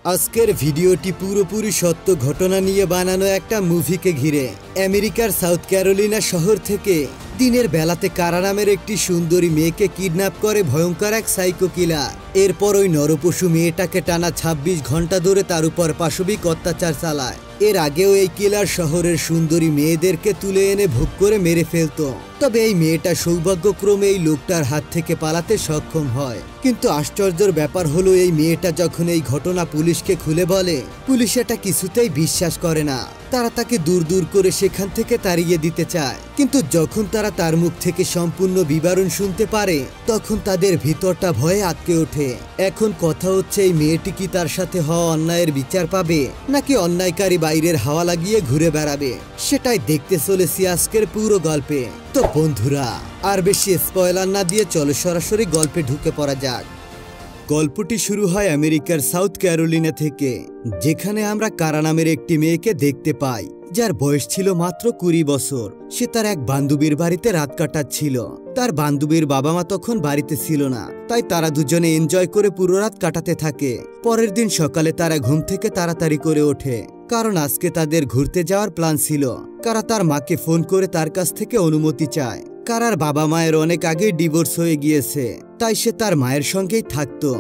আজকের ভিডিওটি পুরোপুরি সত্য ঘটনা নিয়ে বানানো একটা মুভিকে ঘিরে। আমেরিকার সাউথ ক্যারোলিনা শহর থেকে দিনের বেলাতে কারা নামের একটি সুন্দরী মেয়েকে কিডন্যাপ করে ভয়ঙ্কর এক সাইকো কিলার। এরপর ওই নরপশু মেয়েটাকে টানা ২৬ ঘন্টা ধরে তার উপর পাশবিক অত্যাচার চালায়। এর আগেও এই কিলার শহরের সুন্দরী মেয়েদেরকে তুলে এনে ভোগ করে মেরে ফেলতো। তবে এই মেয়েটা সৌভাগ্যক্রমে এই লোকটার হাত থেকে পালাতে সক্ষম হয়। কিন্তু আশ্চর্যের ব্যাপার হলো এই মেয়েটা যখন এই ঘটনা পুলিশকে খুলে বলে, পুলিশ এটা কিছুতেই বিশ্বাস করে না। তারা তাকে দূর দূর করে সেখান থেকে তাড়িয়ে দিতে চায়। কিন্তু যখন তারা তার মুখ থেকে সম্পূর্ণ বিবরণ শুনতে পারে তখন তাদের ভিতরটা ভয়ে আটকে ওঠে। এখন কথা হচ্ছে, এই মেয়েটি কি তার সাথে হওয়া অন্যায়ের বিচার পাবে, নাকি অন্যায়কারী বাইরের হাওয়া লাগিয়ে ঘুরে বেড়াবে? সেটাই দেখতে চলেছি আজকের পুরো গল্পে। তো বন্ধুরা, আর বেশি স্পয়লার না দিয়ে চলো সরাসরি গল্পে ঢুকে পড়া যাক। গল্পটি শুরু হয় আমেরিকার সাউথ ক্যারোলিনা থেকে, যেখানে আমরা কারা নামের একটি মেয়েকে দেখতে পাই, যার বয়স ছিল মাত্র ২০ বছর। সে তার এক বান্ধবীর বাড়িতে রাত কাটাচ্ছিল। তার বান্ধবীর বাবা মা তখন বাড়িতে ছিল না, তাই তারা দুজনে এনজয় করে পুরো রাত কাটাতে থাকে। পরের দিন সকালে তারা ঘুম থেকে তাড়াতাড়ি করে ওঠে, কারণ আজকে তাদের ঘুরতে যাওয়ার প্ল্যান ছিল। কারা তার মাকে ফোন করে তার কাছ থেকে অনুমতি চায়। কারার বাবা মায়ের অনেক আগেই ডিভোর্স হয়ে গিয়েছে, তাই সে তার মায়ের সঙ্গেই থাকতো।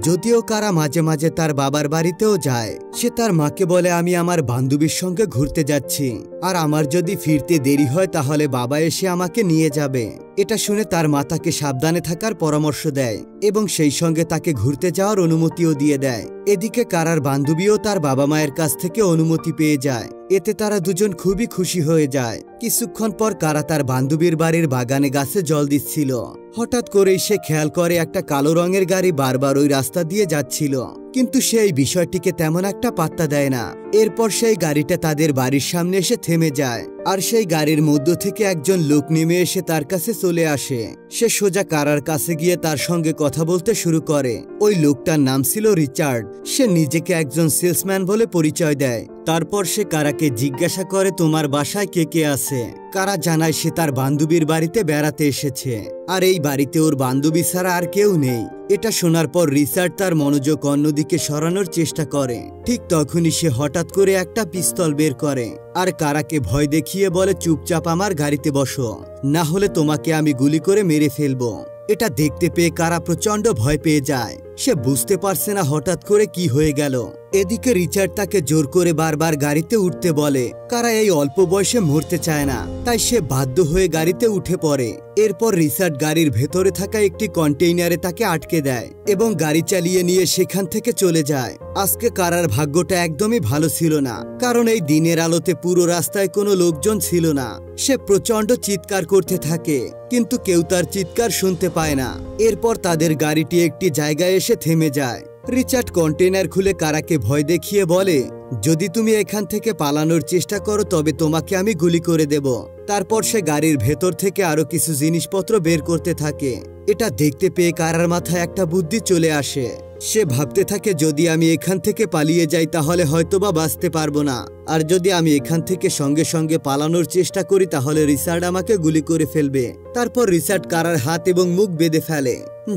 যদিও কারা মাঝে মাঝে তার বাবার বাড়িতেও যায়। সে তার মাকে বলে, আমি আমার বান্ধবীর সঙ্গে ঘুরতে যাচ্ছি, আর আমার যদি ফিরতে দেরি হয় তাহলে বাবা এসে আমাকে নিয়ে যাবে। এটা শুনে তার মা তাকে সাবধানে থাকার পরামর্শ দেয় এবং সেই সঙ্গে তাকে ঘুরতে যাওয়ার অনুমতিও দিয়ে দেয়। এদিকে কারার বান্ধবীও তার বাবা মায়ের কাছ থেকে অনুমতি পেয়ে যায়। এতে তারা দুজন খুবই খুশি হয়ে যায়। কিছুক্ষণ পর কারা তার বান্ধবীর বাড়ির বাগানে গাছে জল দিচ্ছিল। হঠাৎ করেই সে খেয়াল করে একটা কালো রঙের গাড়ি বারবার ওই রাস্তা দিয়ে যাচ্ছিল, কিন্তু সে এই বিষয়টিকে তেমন একটা পাত্তা দেয় না। এরপর সেই গাড়িটা তাদের বাড়ির সামনে এসে থেমে যায়, আর সেই গাড়ির মধ্য থেকে একজন লোক নেমে এসে তার কাছে চলে আসে। সে সোজা কারার কাছে গিয়ে তার সঙ্গে কথা বলতে শুরু করে। ওই লোকটার নাম ছিল রিচার্ড। সে নিজেকে একজন সেলসম্যান বলে পরিচয় দেয়। তারপর সে কারাকে জিজ্ঞাসা করে, তোমার বাসায় কে কে আছে? কারা জানায় সে তার বান্ধবীর বাড়িতে বেড়াতে এসেছে, আর এই বাড়িতে ওর বান্ধবী ছাড়া আর কেউ নেই। এটা শোনার পর রিচার্ড তার মনোযোগ অন্যদিকে সরানোর চেষ্টা করে। ঠিক তখনই সে হঠাৎ করে একটা পিস্তল বের করে আর কারাকে ভয় দেখিয়ে বলে, চুপচাপ আমার গাড়িতে বসো, না হলে তোমাকে আমি গুলি করে মেরে ফেলবো। এটা দেখতে পেয়ে কারা প্রচন্ড ভয় পেয়ে যায়। সে বুঝতে পারছে না হঠাৎ করে কি হয়ে গেল। এদিকে রিচার্ড তাকে জোর করে বারবার গাড়িতে উঠতে বলে। কারা এই অল্প বয়সে মরতে চায় না, তাই সে বাধ্য হয়ে গাড়িতে উঠে পড়ে। এরপর রিচার্ড গাড়ির ভেতরে থাকা একটি কন্টেইনারে তাকে আটকে দেয় এবং গাড়ি চালিয়ে নিয়ে সেখান থেকে চলে যায়। আজকে কারার ভাগ্যটা একদমই ভালো ছিল না, কারণ এই দিনের আলোতে পুরো রাস্তায় কোনো লোকজন ছিল না। সে প্রচন্ড চিৎকার করতে থাকে, কিন্তু কেউ তার চিৎকার শুনতে পায় না। এরপর তাদের গাড়িটি একটি জায়গায় এসে থেমে যায়। রিচার্ড কন্টেইনার খুলে কারাকে ভয় দেখিয়ে বলে, যদি তুমি এখান থেকে পালানোর চেষ্টা করো তবে তোমাকে আমি গুলি করে দেব। তারপর সে গাড়ির ভেতর থেকে আরো কিছু জিনিসপত্র বের করতে থাকে। এটা দেখতে পেয়ে কারার মাথায় একটা বুদ্ধি চলে আসে। সে ভাবতে থাকে, যদি আমি এখান থেকে পালিয়ে যাই তাহলে হয়তোবা বাঁচতে পারবো না, আর যদি আমি এখান থেকে সঙ্গে সঙ্গে পালানোর চেষ্টা করি তাহলে রিচার্ড আমাকে গুলি করে ফেলবে। তারপর রিচার্ড কারার হাত এবং মুখ বেঁধে ফেলে,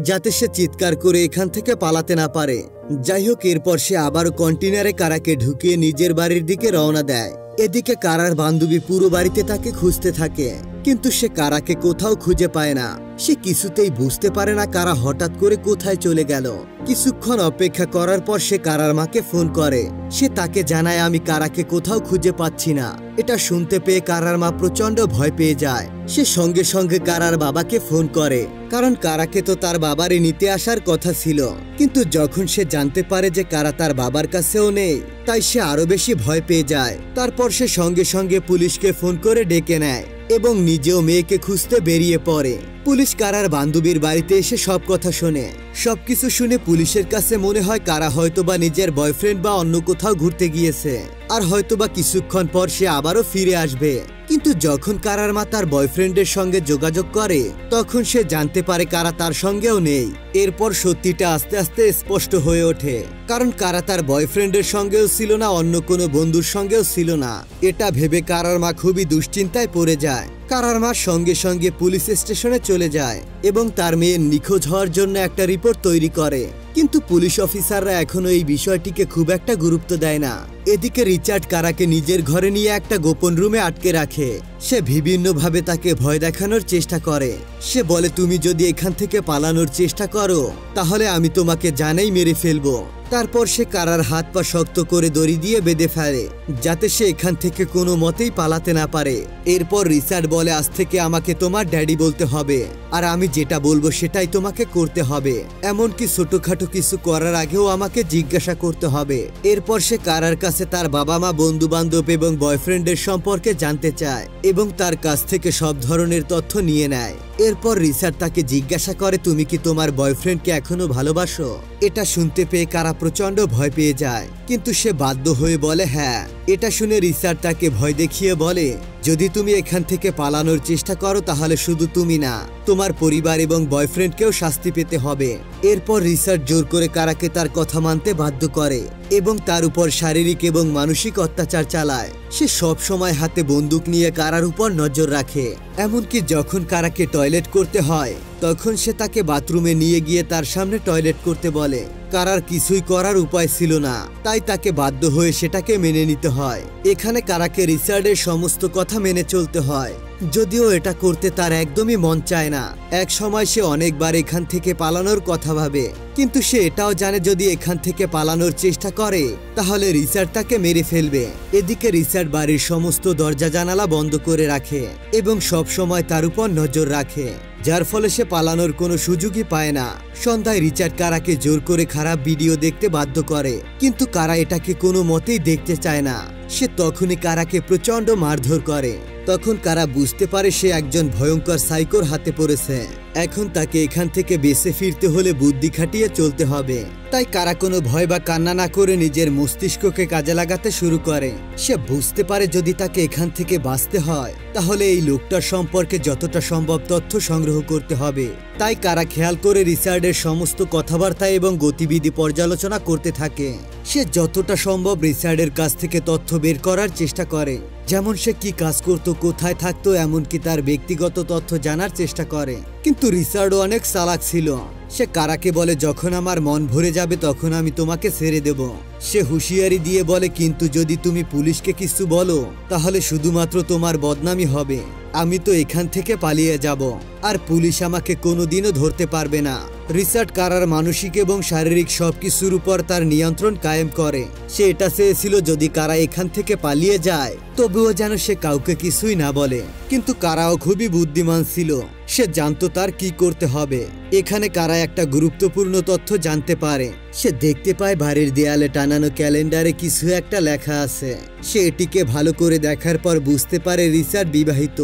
যাতে সে চিৎকার করে এখান থেকে পালাতে না পারে। যাই হোক, এরপর সে আবারও কন্টেইনারে কারাকে ঢুকিয়ে নিজের বাড়ির দিকে রওনা দেয়। এদিকে কারার বান্ধবী পুরো বাড়িতে তাকে খুঁজতে থাকে, কিন্তু সে কারাকে কোথাও খুঁজে পায় না। সে কিছুতেই বুঝতে পারে না কারা হঠাৎ করে কোথায় চলে গেল। কিছুক্ষণ অপেক্ষা করার পর সে কারার মাকে ফোন করে। সে তাকে জানায়, আমি কারাকে কোথাও খুঁজে পাচ্ছি না। এটা শুনতে পেয়ে কারার মা প্রচন্ড ভয় পেয়ে যায়। সে সঙ্গে সঙ্গে কারার বাবাকে ফোন করে, কারণ কারাকে তো তার বাবারই নিতে আসার কথা ছিল। কিন্তু যখন সে জানতে পারে যে কারা তার বাবার কাছেও নেই, তাই সে আরো বেশি ভয় পেয়ে যায়। তারপর সে সঙ্গে সঙ্গে পুলিশকে ফোন করে ডেকে নেয় এবং নিজেও মেয়েকে খুঁজতে বেরিয়ে পড়ে। পুলিশ কারার বান্ধবীর বাড়িতে এসে সব কথা শোনে। সবকিছু শুনে পুলিশের কাছে মনে হয় কারা হয়তোবা নিজের বয়ফ্রেন্ড বা অন্য কোথাও ঘুরতে গিয়েছে, আর হয়তোবা কিছুক্ষণ পর সে আবারও ফিরে আসবে। কিন্তু যখন কারার মা তার বয়ফ্রেন্ডের সঙ্গে যোগাযোগ করে তখন সে জানতে পারে কারা তার সঙ্গেও নেই। এরপর সত্যিটা আস্তে আস্তে স্পষ্ট হয়ে ওঠে, কারণ কারা তার বয়ফ্রেন্ডের সঙ্গেও ছিল না, অন্য কোনো বন্ধুর সঙ্গেও ছিল না। এটা ভেবে কারার মা খুবই দুশ্চিন্তায় পড়ে যায়। কারার মা সঙ্গে সঙ্গে পুলিশ স্টেশনে চলে যায় এবং তার মেয়ের নিখোঁজ হওয়ার জন্য একটা রিপোর্ট তৈরি করে। কিন্তু পুলিশ অফিসাররা এখনো এই বিষয়টিকে খুব একটা গুরুত্ব দেয় না। এদিকে রিচার্ড কারাকে নিজের ঘরে নিয়ে একটা গোপন রুমে আটকে রাখে। সে বিভিন্নভাবে তাকে ভয় দেখানোর চেষ্টা করে। সে বলে, তুমি যদি এখান থেকে পালানোর চেষ্টা করো তাহলে আমি তোমাকে জানেই মেরে ফেলবো। তারপর সে কারার হাত পা শক্ত করে দড়ি দিয়ে বেঁধে ফেলে, যাতে সে এখান থেকে কোনো মতেই পালাতে না পারে। এরপর রিচার্ড বলে, আজ থেকে আমাকে তোমার ড্যাডি বলতে হবে, আর আমি যেটা বলবো সেটাই তোমাকে করতে হবে। এমনকি ছোটখাটো কিছু করার আগেও আমাকে জিজ্ঞাসা করতে হবে। এরপর সে কারার কাছে তার বাবা মা, বন্ধু বান্ধব এবং বয়ফ্রেন্ডের সম্পর্কে জানতে চায় এবং তার কাছ থেকে সব ধরনের তথ্য নিয়ে নেয়। এরপর রিচার্ড তাকে জিজ্ঞাসা করে, তুমি কি তোমার বয়ফ্রেন্ডকে এখনো ভালোবাসো? এটা শুনতে পেয়ে কারা প্রচন্ড ভয় পেয়ে যায়, কিন্তু সে বাধ্য হয়ে বলে হ্যাঁ। এটা শুনে রিচার্ড তাকে ভয় দেখিয়ে বলে, যদি তুমি এখান থেকে পালানোর চেষ্টা করো তাহলে শুধু তুমি না, তোমার পরিবার এবং বয়ফ্রেন্ডকেও শাস্তি পেতে হবে। এরপর রিচার্ড জোর করে কারাকে তার কথা মানতে বাধ্য করে এবং তার উপর শারীরিক এবং মানসিক অত্যাচার চালায়। সে সব সময় হাতে বন্দুক নিয়ে কারার উপর নজর রাখে। এমনকি যখন কারাকে টয়লেট করতে হয় তখন সে তাকে বাথরুমে নিয়ে গিয়ে তার সামনে টয়লেট করতে বলে। কারার কিছুই করার উপায় ছিল না, তাই তাকে বাধ্য হয়ে সেটাকে মেনে নিতে হয়। এখানে কারাকে রিচার্ডের সমস্ত কথা মেনে চলতে হয়, যদিও এটা করতে তার একদমই মন চায় না। এক সময় সে অনেকবার এখান থেকে পালানোর কথা ভাবে, কিন্তু সে এটাও জানে যদি এখান থেকে পালানোর চেষ্টা করে তাহলে রিচার্ড তাকে মেরে ফেলবে। এদিকে রিচার্ড বাড়ির সমস্ত দরজা জানালা বন্ধ করে রাখে এবং সব সময় তার উপর নজর রাখে, যার ফলে সে পালানোর কোনো সুযোগই পায় না। সন্ধ্যায় রিচার্ড কারাকে জোর করে খারাপ ভিডিও দেখতে বাধ্য করে, কিন্তু কারা এটাকে কোনো মতেই দেখতে চায় না। সে তখনই কারাকে প্রচন্ড মারধর করে। তখন কারা বুঝতে পারে সে একজন ভয়ঙ্কর সাইকোর হাতে পড়েছে। এখন তাকে এখান থেকে বেঁচে ফিরতে হলে বুদ্ধি খাটিয়ে চলতে হবে। তাই কারা কোনো ভয় বা কান্না না করে নিজের মস্তিষ্ককে কাজে লাগাতে শুরু করে। সে বুঝতে পারে যদি তাকে এখান থেকে বাঁচতে হয় তাহলে এই লোকটার সম্পর্কে যতটা সম্ভব তথ্য সংগ্রহ করতে হবে। তাই কারা খেয়াল করে রিচার্ডের সমস্ত কথাবার্তা এবং গতিবিধি পর্যালোচনা করতে থাকে। সে যতটা সম্ভব রিচার্ডের কাছ থেকে তথ্য বের করার চেষ্টা করে, যেমন সে কি কাজ করত, কোথায় থাকতো, এমনকি তার ব্যক্তিগত তথ্য জানার চেষ্টা করে। কিন্তু রিচার্ডও অনেক চালাক ছিল। সে কারাকে বলে, যখন আমার মন ভরে যাবে তখন আমি তোমাকে ছেড়ে দেব। সে হুঁশিয়ারি দিয়ে বলে, কিন্তু যদি তুমি পুলিশকে কিছু বলো তাহলে শুধুমাত্র তোমার বদনামি হবে। আমি তো এখান থেকে পালিয়ে যাব, আর পুলিশ আমাকে কোনোদিনও ধরতে পারবে না। রিচার্ড কারার মানসিক এবং শারীরিক সবকিছুর উপর তার নিয়ন্ত্রণ কায়েম করে। সে এটা চেয়েছিল যদি কারা এখান থেকে পালিয়ে যায় তবুও যেন সে কাউকে কিছুই না বলে। কিন্তু কারাও খুবই বুদ্ধিমান ছিল, সে জানতো তার কি করতে হবে। এখানে কারা একটা গুরুত্বপূর্ণ তথ্য জানতে পারে। সে দেখতে পায় বাড়ির দেয়ালে টানানো ক্যালেন্ডারে কিছু একটা লেখা আছে। সে এটিকে ভালো করে দেখার পর বুঝতে পারে রিচার্ড বিবাহিত,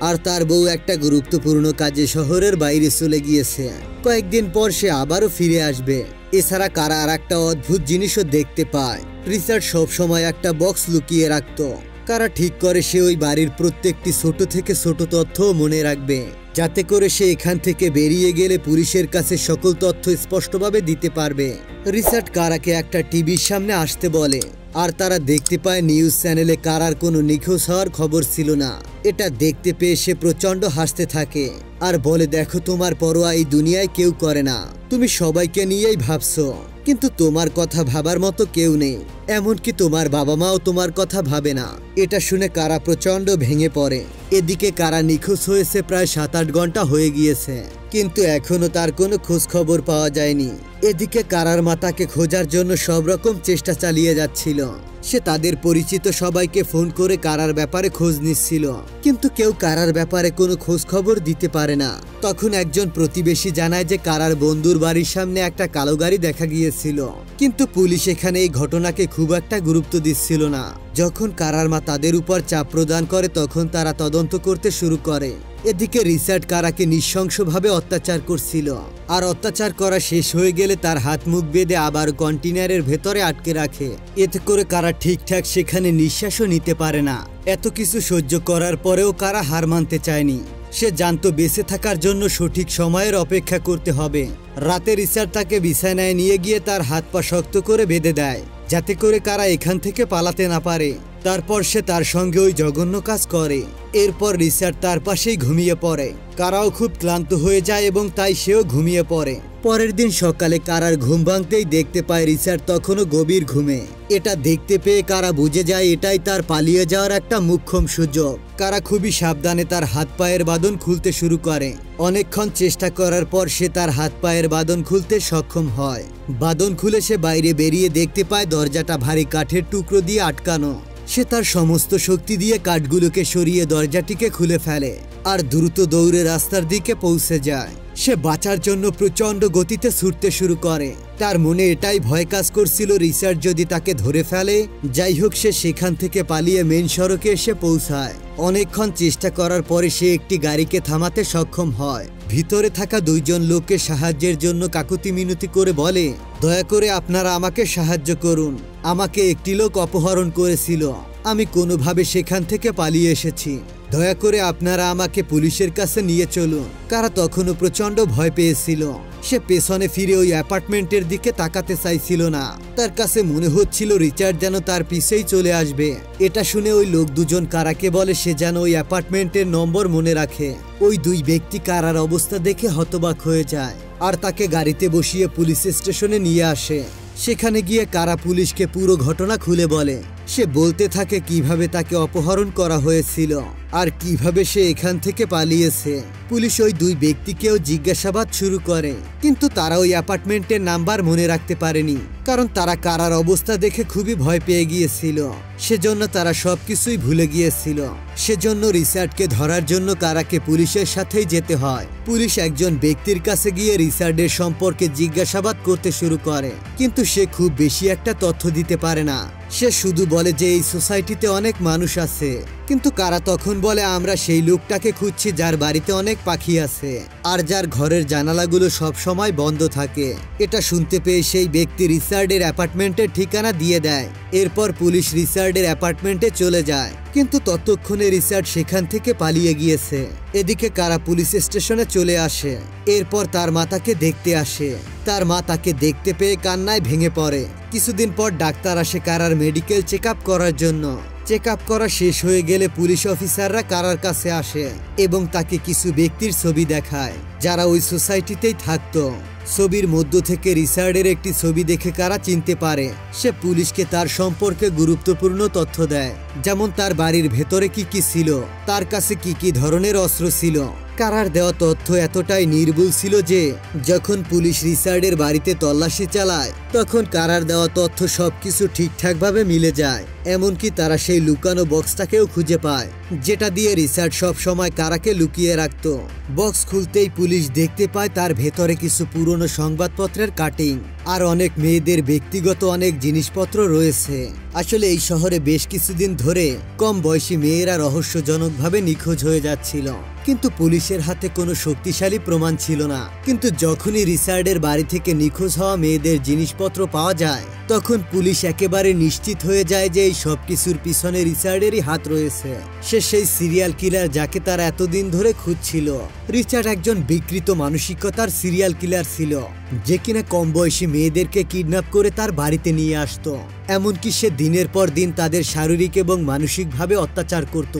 আর তার বউ একটা গুরুত্বপূর্ণ কাজে শহরের বাইরে চলে গিয়েছে। কয়েকদিন পর সে আবারও ফিরে আসবে। এছাড়া কারা আর একটা অদ্ভুত জিনিসও দেখতে পায়। রিচার্ড সবসময় একটা বক্স লুকিয়ে রাখতো। কারা ঠিক করে সে ওই বাড়ির প্রত্যেকটি ছোট থেকে ছোট তথ্য মনে রাখবে, যাতে করে সে এখান থেকে বেরিয়ে গেলে পুলিশের কাছে সকল তথ্য স্পষ্টভাবে দিতে পারবে। রিচার্ড কারাকে একটা টিভির সামনে আসতে বলে, আর তারা দেখতে পায় নিউজ চ্যানেলে কারার কোনো নিখোঁজ হওয়ার খবর ছিল না। এটা দেখতে পেয়ে সে প্রচন্ড হাসতে থাকে আর বলে, দেখো, তোমার পরোয়া এই দুনিয়ায় কেউ করে না। তুমি সবাইকে নিয়েই ভাবছো, কিন্তু তোমার কথা ভাবার মতো কেউ নেই। এমনকি তোমার বাবা মাও তোমার কথা ভাবে না। এটা শুনে কারা প্রচন্ড ভেঙে পড়ে। এদিকে কারা নিখোঁজ হয়েছে প্রায় 7-8 ঘন্টা হয়ে গিয়েছে, কিন্তু এখনো তার কোনো খোঁজ খবর পাওয়া যায়নি। এদিকে কারার মা তাকে খোঁজার জন্য সব রকম চেষ্টা চালিয়ে যাচ্ছিল। সে তাদের পরিচিত সবাইকে ফোন করে কারার ব্যাপারে খোঁজ নিচ্ছিল, কিন্তু কেউ কারার ব্যাপারে কোনো খোঁজ খবর দিতে পারে না। তখন একজন প্রতিবেশী জানায় যে কারার বন্ধুর বাড়ির সামনে একটা কালো গাড়ি দেখা গিয়েছিল, কিন্তু পুলিশ এখানে এই ঘটনাকে খুব একটা গুরুত্ব দিচ্ছিল না। যখন কারার মা তাদের উপর চাপ প্রদান করে তখন তারা তদন্ত করতে শুরু করে। এদিকে রিচার্ড কারাকে নৃশংসভাবে অত্যাচার করছিল, আর অত্যাচার করা শেষ হয়ে গেলে তার হাত মুখ বেঁধে আবার কন্টেনারের ভেতরে আটকে রাখে। এতে করে কারা ঠিকঠাক সেখানে নিঃশ্বাসও নিতে পারে না। এত কিছু সহ্য করার পরেও কারা হার মানতে চায়নি। সে জানতো বেঁচে থাকার জন্য সঠিক সময়ের অপেক্ষা করতে হবে। রাতে রিচার্ড তাকে বিছানায় নিয়ে গিয়ে তার হাত পা শক্ত করে বেঁধে দেয়, যাতে করে কারা এখান থেকে পালাতে না পারে। তারপর সে তার সঙ্গে ওই জঘন্য কাজ করে। এরপর রিচার্ড তার পাশেই ঘুমিয়ে পড়ে। কারাও খুব ক্লান্ত হয়ে যায় এবং তাই সেও ঘুমিয়ে পড়ে। পরের দিন সকালে কারার ঘুম ভাঙতেই দেখতে পায় রিচার্ড তখনও গভীর ঘুমে। এটা দেখতে পেয়ে কারা বুঝে যায় এটাই তার পালিয়ে যাওয়ার একটা মোক্ষম সুযোগ। কারা খুবই সাবধানে তার হাত পায়ের বাঁধন খুলতে শুরু করে। অনেকক্ষণ চেষ্টা করার পর সে তার হাত পায়ের বাঁধন খুলতে সক্ষম হয়। বাঁধন খুলে সে বাইরে বেরিয়ে দেখতে পায় দরজাটা ভারী কাঠের টুকরো দিয়ে আটকানো। সে তার সমস্ত শক্তি দিয়ে কাঠগুলোকে সরিয়ে দরজাটিকে খুলে ফেলে আর দ্রুত দৌড়ে রাস্তার দিকে পৌঁছে যায়। সে বাঁচার জন্য প্রচণ্ড গতিতে ছুটতে শুরু করে। তার মনে এটাই ভয় কাজ করছিল রিচার্ড যদি তাকে ধরে ফেলে। যাই হোক, সে সেখান থেকে পালিয়ে মেন সড়কে এসে পৌঁছায়। অনেকক্ষণ চেষ্টা করার পরে সে একটি গাড়িকে থামাতে সক্ষম হয়। ভিতরে থাকা দুইজন লোককে সাহায্যের জন্য কাকুতি মিনতি করে বলে, দয়া করে আপনারা আমাকে সাহায্য করুন। আমাকে একটি লোক অপহরণ করেছিল, আমি কোনোভাবে সেখান থেকে পালিয়ে এসেছি। দয়া করে আপনারা আমাকে পুলিশের কাছে নিয়ে চলুন। কারা তখনও প্রচণ্ড ভয় পেয়েছিল। সে পেছনে ফিরে ওই অ্যাপার্টমেন্টের দিকে তাকাতে চাইছিল না। তার কাছে মনে হচ্ছিল রিচার্ড যেন তার পিছেই চলে আসবে। এটা শুনে ওই লোক দুজন কারাকে বলে সে যেন ওই অ্যাপার্টমেন্টের নম্বর মনে রাখে। ওই দুই ব্যক্তি কারার অবস্থা দেখে হতবাক হয়ে যায় আর তাকে গাড়িতে বসিয়ে পুলিশ স্টেশনে নিয়ে আসে। সেখানে গিয়ে কারা পুলিশকে পুরো ঘটনা খুলে বলে। সে বলতে থাকে কিভাবে তাকে অপহরণ করা হয়েছিল আর কিভাবে সে এখান থেকে পালিয়েছে। পুলিশ ওই দুই ব্যক্তিকেও জিজ্ঞাসাবাদ শুরু করে, কিন্তু তারা ওই অ্যাপার্টমেন্টের নাম্বার মনে রাখতে পারেনি, কারণ তারা কারার অবস্থা দেখে খুবই ভয় পেয়ে গিয়েছিল। সেজন্য তারা সবকিছুই ভুলে গিয়েছিল। সেজন্য রিচার্ডকে ধরার জন্য কারাকে পুলিশের সাথেই যেতে হয়। পুলিশ একজন ব্যক্তির কাছে গিয়ে রিচার্ডের সম্পর্কে জিজ্ঞাসাবাদ করতে শুরু করে, কিন্তু সে খুব বেশি একটা তথ্য দিতে পারে না। সে শুধু বলে যে এই সোসাইটিতে অনেক মানুষ আছে, কিন্তু কারা তখন বলে আমরা সেই লোকটাকে খুঁজছি যার বাড়িতে অনেক পাখি আছে আর যার ঘরের জানালাগুলো সব সময় বন্ধ থাকে। এটা শুনতে পেয়ে সেই ব্যক্তি রিচার্ডের অ্যাপার্টমেন্টের ঠিকানা দিয়ে দেয়। এরপর পুলিশ রিচার্ডের অ্যাপার্টমেন্টে চলে যায়, কিন্তু ততক্ষণে রিচার্ড সেখান থেকে পালিয়ে গিয়েছে। এদিকে কারা পুলিশ স্টেশনে চলে আসে। এরপর তার মা তাকে দেখতে আসে। তার মা তাকে দেখতে পেয়ে কান্নায় ভেঙে পড়ে। কিছুদিন পর ডাক্তার আসে কারার মেডিকেল চেক আপ করার জন্য। চেক আপ করা শেষ হয়ে গেলে পুলিশ অফিসাররা কারার কাছে আসে এবং তাকে কিছু ব্যক্তির ছবি দেখায় যারা ওই সোসাইটিতেই থাকতো। ছবির মধ্য থেকে রিচার্ডের একটি ছবি দেখে কারা চিনতে পারে। সে পুলিশকে তার সম্পর্কে গুরুত্বপূর্ণ তথ্য দেয়, যেমন তার বাড়ির ভেতরে কি কি ছিল, তার কাছে কি কি ধরনের অস্ত্র ছিল। কারার দেওয়া তথ্য এতটাই নির্ভুল ছিল যে যখন পুলিশ রিচার্ডের বাড়িতে তল্লাশি চালায় তখন কারার দেওয়া তথ্য সবকিছু ঠিকঠাকভাবে মিলে যায়। এমনকি তারা সেই লুকানো বক্সটাকেও খুঁজে পায় যেটা দিয়ে রিচার্ড সব সময় কারাকে লুকিয়ে রাখত। বক্স খুলতেই পুলিশ দেখতে পায় তার ভেতরে কিছু পুরনো সংবাদপত্রের কাটিং আর অনেক মেয়েদের ব্যক্তিগত অনেক জিনিসপত্র রয়েছে। আসলে এই শহরে বেশ কিছুদিন ধরে কম বয়সী মেয়েরা রহস্যজনকভাবে নিখোঁজ হয়ে যাচ্ছিল, কিন্তু পুলিশের হাতে কোনো শক্তিশালী প্রমাণ ছিল না। কিন্তু যখনই রিচার্ডের বাড়ি থেকে নিখোঁজ হওয়া মেয়েদের জিনিসপত্র পাওয়া যায় তখন পুলিশ একেবারে নিশ্চিত হয়ে যায় যে এই সবকিছুর পিছনে রিচার্ডেরই হাত রয়েছে। সে সেই সিরিয়াল কিলার যাকে তারা এতদিন ধরে খুঁজছিল। রিচার্ড একজন বিকৃত মানসিকতার সিরিয়াল কিলার ছিল যে কিনা কম বয়সী মেয়েদেরকে কিডন্যাপ করে তার বাড়িতে নিয়ে আসতো। এমনকি সে দিনের পর দিন তাদের শারীরিক এবং মানসিকভাবে অত্যাচার করত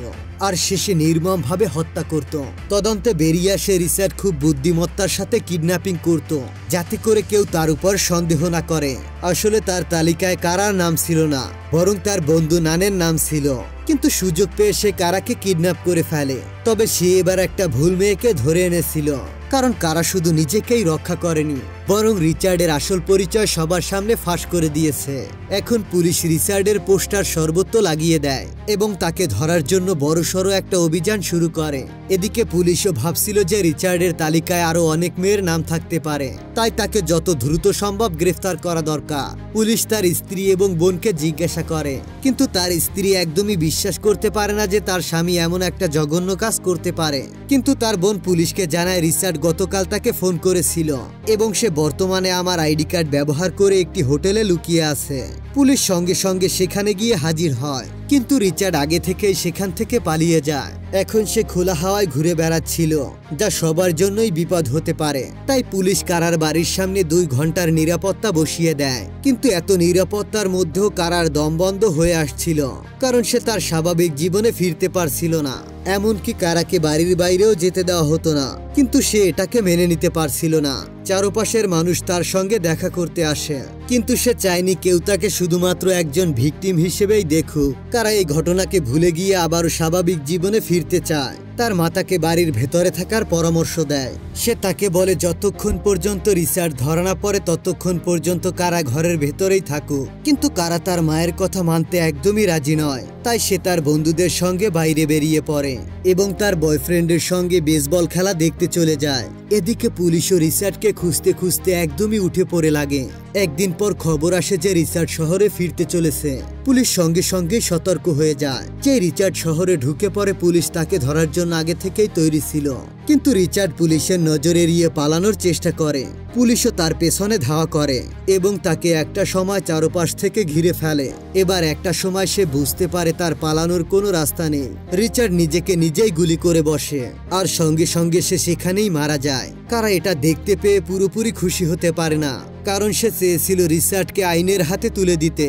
আর শেষে নির্মমভাবে হত্যা করত। তদন্তে বেরিয়ে আসে রিচার্ড খুব বুদ্ধিমত্তার সাথে কিডন্যাপিং করত যাতে করে কেউ তার উপর সন্দেহ না করে। আসলে তার তালিকায় কারার নাম ছিল না, বরং তার বন্ধু নানের নাম ছিল। কিন্তু সুযোগ পেয়ে সে কারাকে কিডন্যাপ করে ফেলে। তবে সে এবার একটা ভুল মেয়েকে ধরে এনেছিল, কারণ কারা শুধু নিজেকেই রক্ষা করেনি বরং রিচার্ডের আসল পরিচয় সবার সামনে ফাঁস করে দিয়েছে। এখন পুলিশ রিচার্ডের পোস্টার সর্বত্র লাগিয়ে দেয় এবং তাকে ধরার জন্য বড়সড় একটা অভিযান শুরু করে। এদিকে পুলিশও ভাবছিল যে রিচার্ডের তালিকায় আরো অনেক মেয়ের নাম থাকতে পারে, তাই তাকে যত দ্রুত সম্ভব গ্রেফতার করা দরকার। পুলিশ তার স্ত্রী এবং বোনকে জিজ্ঞাসা করে, কিন্তু তার স্ত্রী একদমই বিশ্বাস করতে পারে না যে তার স্বামী এমন একটা জঘন্য কাজ করতে পারে। কিন্তু তার বোন পুলিশকে জানায় রিচার্ড গতকাল তাকে ফোন করেছিল এবং সে বর্তমানে আমার আইডি কার্ড ব্যবহার করে একটি হোটেলে লুকিয়ে আছে। পুলিশ সঙ্গে সঙ্গে সেখানে গিয়ে হাজির হয়, কিন্তু রিচার্ড আগে থেকেই সেখান থেকে পালিয়ে যায়। এখন সে খোলা হাওয়ায় ঘুরে বেড়াচ্ছিল, যা সবার জন্যই বিপদ হতে পারে। তাই পুলিশ কারার বাড়ির সামনে 2 ঘন্টার নিরাপত্তা বসিয়ে দেয়। কিন্তু এত নিরাপত্তার মধ্যেও কারার দম বন্ধ হয়ে আসছিল, কারণ সে তার স্বাভাবিক জীবনে ফিরতে পারছিল না। এমনকি কারাকে বাড়ির বাইরেও যেতে দেওয়া হতো না, কিন্তু সে এটাকে মেনে নিতে পারছিল না। চারপাশের মানুষ তার সঙ্গে দেখা করতে আসে, কিন্তু সে চায়নি কেউ তাকে শুধুমাত্র একজন ভিকটিম হিসেবেই দেখুক। কারা এই ঘটনাকে ভুলে গিয়ে আবারও স্বাভাবিক জীবনে ফিরতে চায়। তার মাতাকে বাড়ির ভেতরে থাকার পরামর্শ দেয়। সে তাকে বলে যতক্ষণ পর্যন্ত রিচার্ড ধরা না পড়ে ততক্ষণ পর্যন্ত কারা ঘরের ভেতরেই থাকুক। কিন্তু কারা তার মায়ের কথা মানতে একদমই রাজি নয়। তাই সে তার বন্ধুদের সঙ্গে বাইরে বেরিয়ে পড়ে এবং তার বয়ফ্রেন্ডের সঙ্গে বেসবল খেলা দেখতে চলে যায়। এদিকে পুলিশও রিচার্ডকে খুঁজতে খুঁজতে একদমই উঠে পড়ে লাগে। একদিন পর খবর আসে যে রিচার্ড শহরে ফিরতে চলেছে। পুলিশ সঙ্গে সঙ্গে সতর্ক হয়ে যায় যে রিচার্ড শহরে ঢুকে পড়ে পুলিশ তাকে ধরার জন্য আগে থেকেই তৈরি ছিল। কিন্তু রিচার্ড পুলিশের নজর এড়িয়ে পালানোর চেষ্টা করে। পুলিশও তার পেছনে ধাওয়া করে এবং তাকে একটা সময় চারপাশ থেকে ঘিরে ফেলে। এবার একটা সময় সে বুঝতে পারে তার পালানোর কোনো রাস্তা নেই। রিচার্ড নিজেকে নিজেই গুলি করে বসে আর সঙ্গে সঙ্গে সে সেখানেই মারা যায়। কারা এটা দেখতে পেয়ে পুরোপুরি খুশি হতে পারে না, কারণ সে চেয়েছিল রিচার্ডকে আইনের হাতে তুলে দিতে,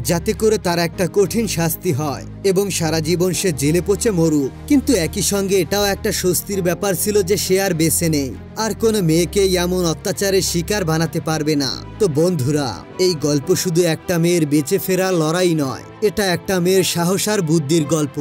যাতে করে তার একটা কঠিন শাস্তি হয় এবং সারা জীবন সে জেলে পচে মরুক। কিন্তু একই সঙ্গে এটাও একটা স্বস্তির ব্যাপার ছিল যে সে আর বেঁচে নেই, আর কোনো মেয়েকে এমন অত্যাচারের শিকার বানাতে পারবে না। তো বন্ধুরা, এই গল্প শুধু একটা মেয়ের বেঁচে ফেরার লড়াই নয়, এটা একটা মেয়ের সাহস আর বুদ্ধির গল্প।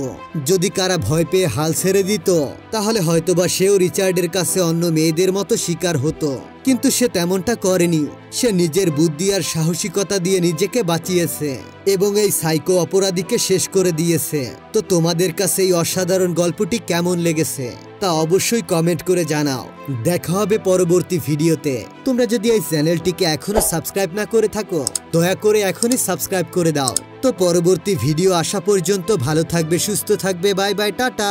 যদি কারা ভয় পেয়ে হাল ছেড়ে দিত তাহলে হয়তোবা সেও রিচার্ডের কাছে অন্য মেয়েদের মতো শিকার হতো, কিন্তু সে তেমনটা করেনি। সে নিজের বুদ্ধি আর সাহসিকতা দিয়ে নিজেকে বাঁচিয়েছে এবং এই সাইকো অপরাধীকে শেষ করে দিয়েছে। তো তোমাদের কাছে এই অসাধারণ গল্পটি কেমন লেগেছে তা অবশ্যই কমেন্ট করে জানাও। দেখা হবে পরবর্তী ভিডিওতে। তোমরা যদি এই চ্যানেলটিকে এখনো সাবস্ক্রাইব না করে থাকো দয়া করে এখনই সাবস্ক্রাইব করে দাও। তো পরবর্তী ভিডিও আসা পর্যন্ত ভালো থাকবে, সুস্থ থাকবে। Bye bye, tata.